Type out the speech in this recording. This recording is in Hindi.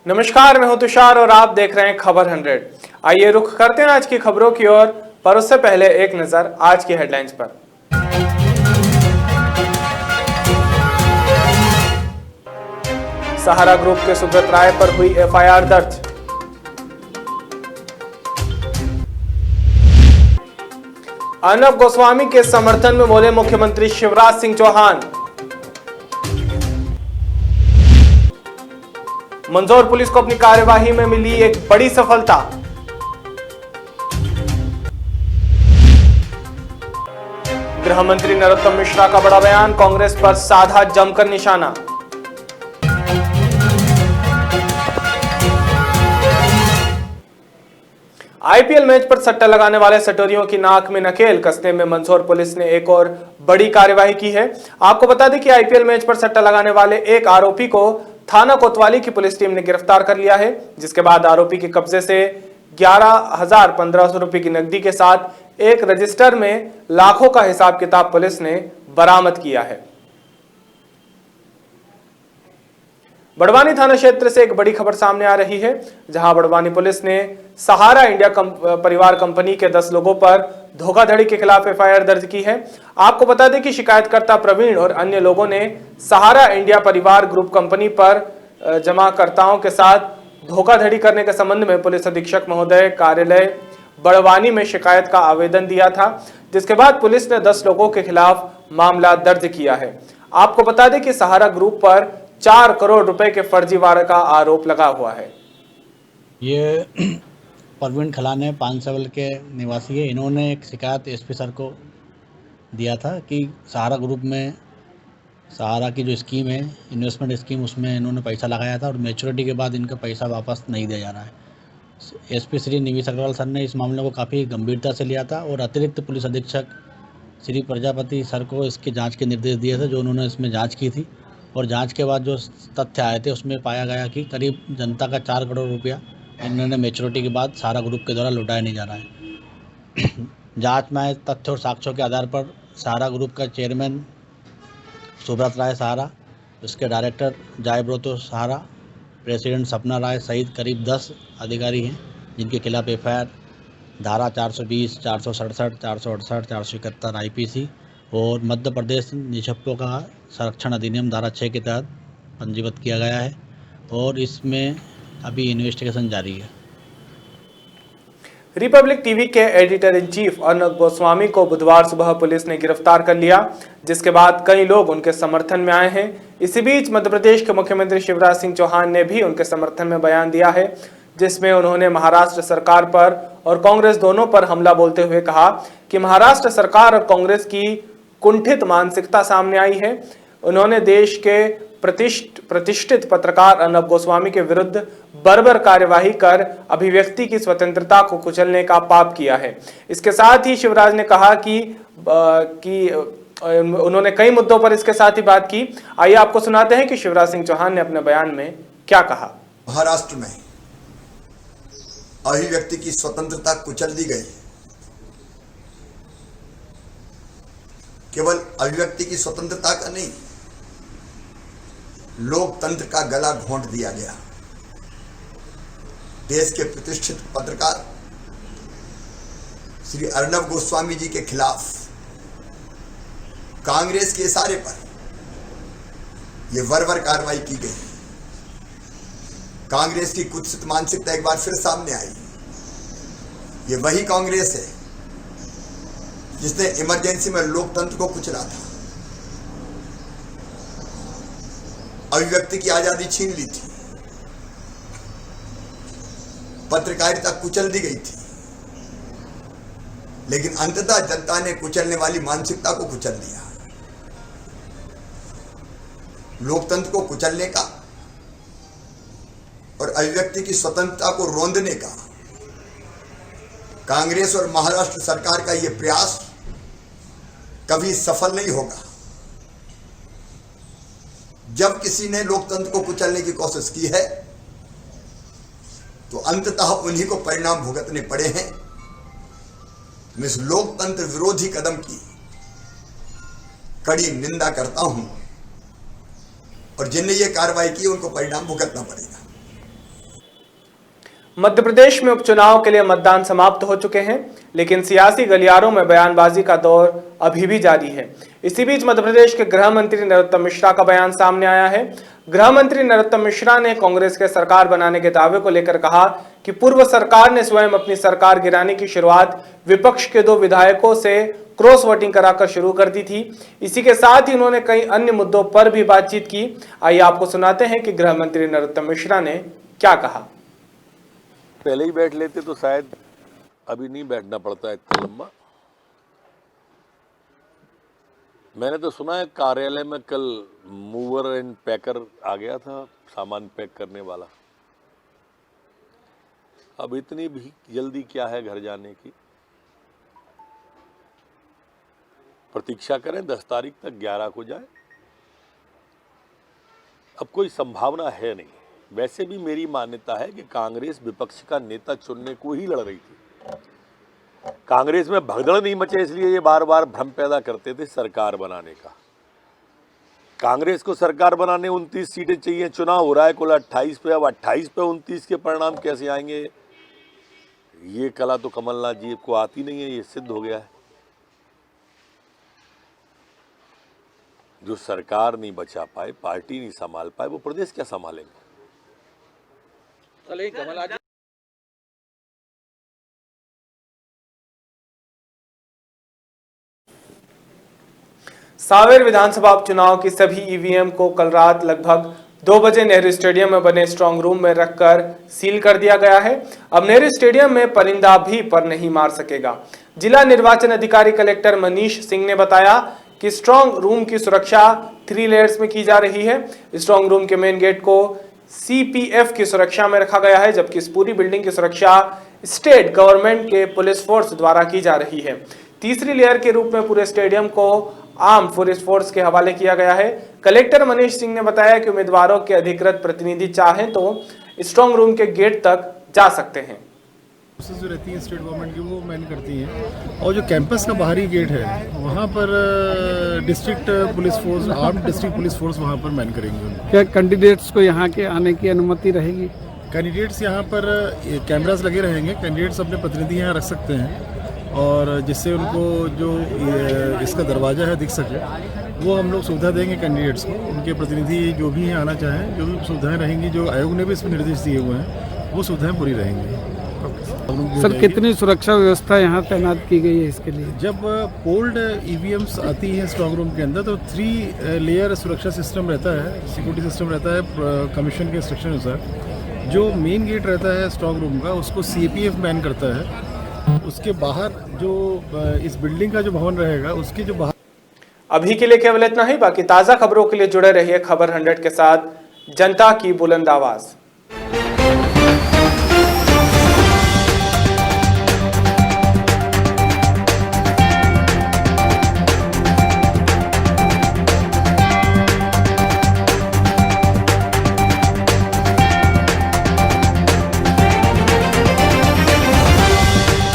नमस्कार, मैं हूं तुषार और आप देख रहे हैं खबर 100। आइए रुख करते हैं आज की खबरों की ओर, पर उससे पहले एक नजर आज की हेडलाइंस पर। सहारा ग्रुप के सुब्रत राय पर हुई एफआईआर दर्ज। अर्नब गोस्वामी के समर्थन में बोले मुख्यमंत्री शिवराज सिंह चौहान। मंदसौर पुलिस को अपनी कार्यवाही में मिली एक बड़ी सफलता। गृह मंत्री नरोत्तम मिश्रा का बड़ा बयान, कांग्रेस पर साधा जमकर निशाना। आईपीएल मैच पर सट्टा लगाने वाले सटोरियों की नाक में नकेल कसने में मंदसौर पुलिस ने एक और बड़ी कार्यवाही की है। आपको बता दें कि आईपीएल मैच पर सट्टा लगाने वाले एक आरोपी को थाना कोतवाली की पुलिस टीम ने गिरफ्तार कर लिया है, जिसके बाद आरोपी के कब्जे से 11,1500 रुपए की नकदी के साथ एक रजिस्टर में लाखों का हिसाब किताब पुलिस ने बरामद किया है। बड़वानी थाना क्षेत्र से एक बड़ी खबर सामने आ रही है, जहां बड़वानी पुलिस ने सहारा इंडिया परिवार कंपनी के 10 लोगों पर धोखाधड़ी के खिलाफ एफआईआर दर्ज की है। आपको बता दें कि शिकायतकर्ता प्रवीण और अन्य लोगों ने सहारा इंडिया परिवार ग्रुप कंपनी पर जमाकर्ताओं के साथ धोखाधड़ी करने के संबंध में पुलिस अधीक्षक महोदय कार्यालय बड़वानी में शिकायत का आवेदन दिया था, जिसके बाद पुलिस ने 10 लोगों के खिलाफ मामला दर्ज किया है। आपको बता दें कि सहारा ग्रुप पर 4 करोड़ रुपए के फर्जीवाड़े का आरोप लगा हुआ है। ये परवीन खलाने पानसवल के निवासी है। इन्होंने एक शिकायत एसपी सर को दिया था कि सहारा ग्रुप में सहारा की जो स्कीम है, इन्वेस्टमेंट स्कीम, उसमें इन्होंने पैसा लगाया था और मैच्योरिटी के बाद इनका पैसा वापस नहीं दिया जा रहा है। एसपी श्री निवीश अग्रवाल सर ने इस मामले को काफ़ी गंभीरता से लिया था और अतिरिक्त पुलिस अधीक्षक श्री प्रजापति सर को इसके जांच के निर्देश दिए थे, जो उन्होंने इसमें जांच की थी। और जांच के बाद जो तथ्य आए थे उसमें पाया गया कि करीब जनता का 4 करोड़ रुपया इन्होंने मैच्योरिटी के बाद सहारा ग्रुप के द्वारा लौटाया नहीं जा रहा है। जांच में आए तथ्य और साक्ष्यों के आधार पर सहारा ग्रुप का चेयरमैन सुब्रत राय सहारा, उसके डायरेक्टर जायब्रोतो सहारा, प्रेसिडेंट सपना राय सहित करीब 10 अधिकारी हैं, जिनके खिलाफ एफआईआर धारा 420, 467, 468, 471 आईपीसी और मध्य प्रदेश निक्षेपों का संरक्षण अधिनियम धारा 6 के तहत पंजीबद्ध किया गया है और इसमें अभी इन्वेस्टिगेशन जारी है। रिपब्लिक टीवी के editor in chief Arnab Goswami को बुधवार सुबह पुलिस ने गिरफ्तार कर लिया, जिसके बाद कई लोग उनके समर्थन में आए हैं। इसी बीच मध्य प्रदेश के मुख्यमंत्री शिवराज सिंह चौहान ने भी उनके समर्थन में बयान दिया है, जिसमें उन्होंने महाराष्ट्र सरकार पर और कांग्रेस दोनों पर हमला बोलते हुए कहा कि महाराष्ट्र सरकार और कांग्रेस की कुंठित मानसिकता सामने आई है। उन्होंने देश के प्रतिष्ठित पत्रकार अर्नब गोस्वामी के विरुद्ध बर्बर कार्यवाही कर अभिव्यक्ति की स्वतंत्रता को कुचलने का पाप किया है। इसके साथ ही शिवराज ने कहा कि उन्होंने कई मुद्दों पर इसके साथ ही बात की। आइए आपको सुनाते हैं कि शिवराज सिंह चौहान ने अपने बयान में क्या कहा। महाराष्ट्र में अभिव्यक्ति की स्वतंत्रता कुचल दी गई। केवल अभिव्यक्ति की स्वतंत्रता का नहीं, लोकतंत्र का गला घोंट दिया गया। देश के प्रतिष्ठित पत्रकार श्री अर्नब गोस्वामी जी के खिलाफ कांग्रेस के इशारे पर यह बर्बर कार्रवाई की गई। कांग्रेस की कुत्सित मानसिकता एक बार फिर सामने आई। ये वही कांग्रेस है जिसने इमरजेंसी में लोकतंत्र को कुचला था, अभिव्यक्ति की आजादी छीन ली थी, पत्रकारिता कुचल दी गई थी, लेकिन अंततः जनता ने कुचलने वाली मानसिकता को कुचल दिया। लोकतंत्र को कुचलने का और अभिव्यक्ति की स्वतंत्रता को रौंदने का कांग्रेस और महाराष्ट्र सरकार का यह प्रयास कभी सफल नहीं होगा। जब किसी ने लोकतंत्र को कुचलने की कोशिश की है तो अंततः उन्हीं को परिणाम भुगतने पड़े हैं। मैं इस लोकतंत्र विरोधी कदम की कड़ी निंदा करता हूं और जिनने ये कार्रवाई की उनको परिणाम भुगतना पड़ेगा। मध्य प्रदेश में उपचुनाव के लिए मतदान समाप्त हो चुके हैं, लेकिन सियासी गलियारों में बयानबाजी का दौर अभी भी जारी है। इसी बीच मध्य प्रदेश के गृह मंत्री नरोत्तम मिश्रा का बयान सामने आया है। गृह मंत्री नरोत्तम मिश्रा ने कांग्रेस के सरकार बनाने के दावे को लेकर कहा कि पूर्व सरकार ने स्वयं अपनी सरकार गिराने की शुरुआत विपक्ष के 2 विधायकों से क्रॉस वोटिंग कराकर शुरू कर दी थी। इसी के साथ ही उन्होंने कई अन्य मुद्दों पर भी बातचीत की। आइए आपको सुनाते हैं कि गृह मंत्री नरोत्तम मिश्रा ने क्या कहा। पहले ही बैठ लेते तो शायद अभी नहीं बैठना पड़ता इतना लंबा। मैंने तो सुना है कार्यालय में कल मूवर एंड पैकर आ गया था, सामान पैक करने वाला। अब इतनी भी जल्दी क्या है घर जाने की? प्रतीक्षा करें 10 तारीख तक, 11 को जाए। अब कोई संभावना है नहीं। वैसे भी मेरी मान्यता है कि कांग्रेस विपक्ष का नेता चुनने को ही लड़ रही थी। कांग्रेस में भगदड़ नहीं मचे, इसलिए ये बार बार भ्रम पैदा करते थे सरकार बनाने का। कांग्रेस को सरकार बनाने 29 सीटें चाहिए, चुनाव हो रहा है कुल 28 पे। अब 28 पे 29 के परिणाम कैसे आएंगे, ये कला तो कमलनाथ जी को आती नहीं है, ये सिद्ध हो गया है। जो सरकार नहीं बचा पाए, पार्टी नहीं संभाल पाए, वो प्रदेश क्या संभालेंगे? सांवेर विधानसभा उपचुनाव की सभी ईवीएम को कल रात लगभग 2 बजे नेहरू स्टेडियम में बने स्ट्रांग रूम में रखकर सील कर दिया गया है। अब नेहरू स्टेडियम में परिंदा भी पर नहीं मार सकेगा। जिला निर्वाचन अधिकारी कलेक्टर मनीष सिंह ने बताया कि स्ट्रांग रूम की सुरक्षा 3 लेयर्स में की जा रही है। स्ट्रांग रूम के मेन गेट को सीपीएफ की सुरक्षा में रखा गया है, जबकि इस पूरी बिल्डिंग की सुरक्षा स्टेट गवर्नमेंट के पुलिस फोर्स द्वारा की जा रही है। तीसरी लेयर के रूप में पूरे स्टेडियम को आर्म पुलिस फोर्स के हवाले किया गया है। कलेक्टर मनीष सिंह ने बताया कि उम्मीदवारों के अधिकृत प्रतिनिधि चाहें तो स्ट्रांग रूम के गेट तक जा सकते हैं। जो रहती है स्टेट गवर्नमेंट की वो मैन करती हैं, और जो कैंपस का बाहरी गेट है वहाँ पर district police force, armed district police force वहाँ पर मैन करेंगे। क्या कैंडिडेट्स को यहाँ के आने की अनुमति रहेगी? कैंडिडेट्स यहाँ पर कैमरास लगे रहेंगे, कैंडिडेट्स अपने प्रतिनिधि यहाँ रख सकते हैं, और जिससे उनको जो इसका दरवाज़ा है दिख सके, वो हम लोग सुविधा देंगे कैंडिडेट्स को। उनके प्रतिनिधि जो भी यहाँ आना चाहें, जो भी सुविधाएँ रहेंगी, जो आयोग ने भी इसमें निर्देश दिए हुए हैं, वो सुविधाएँ पूरी रहेंगी। सर, कितनी सुरक्षा व्यवस्था यहाँ तैनात की गई है इसके लिए? जब पोल्ड ईवीएम्स आती हैं स्ट्रांग रूम के अंदर तो 3 लेयर सुरक्षा सिस्टम रहता है, सिक्योरिटी सिस्टम रहता है कमीशन के इंस्ट्रक्शन अनुसार। जो मेन गेट रहता है स्ट्रांग रूम का, उसको सीपीएफ मैन करता है। उसके बाहर जो इस बिल्डिंग का जो भवन रहेगा, उसके जो बाहर। अभी के लिए केवल इतना ही। बाकी ताज़ा खबरों के लिए जुड़े रहिए खबर 100 के साथ। जनता की बुलंद आवाज़।